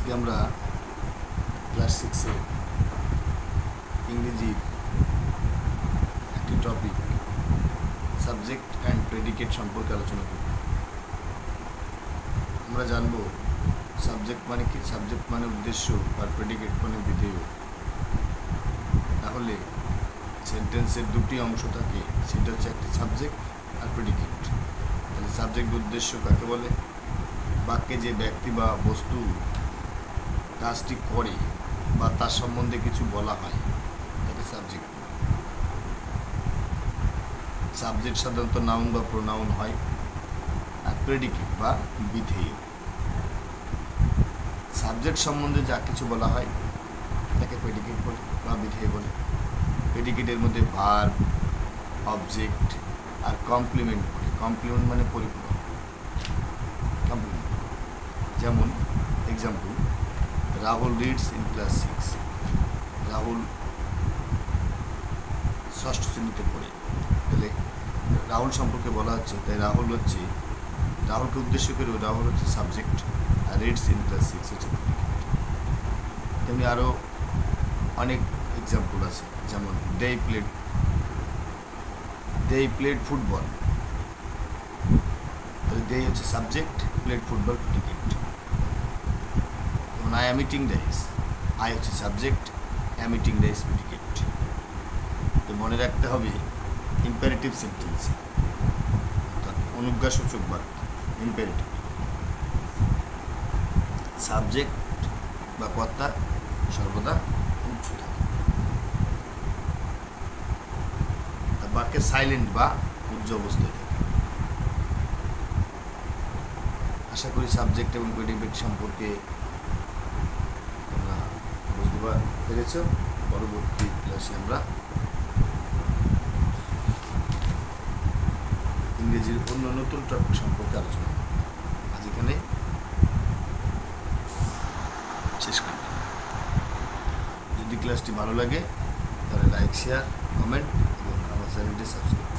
আজকে আমরা ক্লাস 6 এ ইংরেজির একটি টপিক সাবজেক্ট অ্যান্ড প্রেডিকেট সম্পর্কে আলোচনা করব। আমরা জানব সাবজেক্ট মানে কি, সাবজেক্ট মানে উদ্দেশ্য আর প্রেডিকেট মানে বিধেয়। তাহলে সেন্টেন্সের দুটি অংশ থাকে, সেটা হচ্ছে একটি সাবজেক্ট আর প্রেডিকেট। তাহলে সাবজেক্ট উদ্দেশ্য কাকে বলে? বাক্যে যে ব্যক্তি বা বস্তু কাজটি করে বা তার সম্বন্ধে কিছু বলা হয় তাকে সাবজেক্ট। সাবজেক্ট সাধারণত নাউন বা প্রোনাউন হয়, আর প্রেডিকেট বা বিধেয়। সাবজেক্ট সম্বন্ধে যা কিছু বলা হয় তাকে প্রেডিকেট বলে বা বিধেয় বলে। প্রেডিকেটের মধ্যে ভার্ব, অবজেক্ট আর কমপ্লিমেন্ট পড়ে। কমপ্লিমেন্ট মানে পরিপূরক। কমপ্লিমেন্ট যেমন example, Rahul reads in class 6। Rahul ষষ্ঠ শ্রেণীতে পড়ে। তাহলে রাহুল সম্পর্কে বলা হচ্ছে, তাই রাহুলকে উদ্দেশ্য করে রাহুল হচ্ছে সাবজেক্ট, আর রিডস ইন ক্লাস 6 হচ্ছে প্রেডিকেট। তেমনি আরও অনেক এক্সাম্পল আছে, যেমন দে প্লেড ফুটবল। তাহলে দে হচ্ছে সাবজেক্ট, প্লেড ফুটবল প্রেডিকেট। যেমন I am eating rice, I হচ্ছে subject, am eating rice predicate. তো মনে রাখতে হবে ইম্পারেটিভ সেন্টেন্স, অনুজ্ঞাসূচক বাক্য ইম্পারেটিভ, সাবজেক্ট বা কর্তা সর্বদা উচ্চ থাকে। বাক্যে সাইলেন্ট বা উচ্চ অবস্থায় থাকে। আশা করি সাবজেক্ট এবং প্রেডিকেট সম্পর্কে তোমরা বুঝতে পেরেছ। পরবর্তী ক্লাসে আমরা ইংরেজির অন্য নতুন টপিক সম্পর্কে আলোচনা করব। আজ এখানে শেষ করি। যদি ক্লাসটি ভালো লাগে তাহলে লাইক, শেয়ার, কমেন্ট এবং আমার চ্যানেলটি সাবস্ক্রাইব।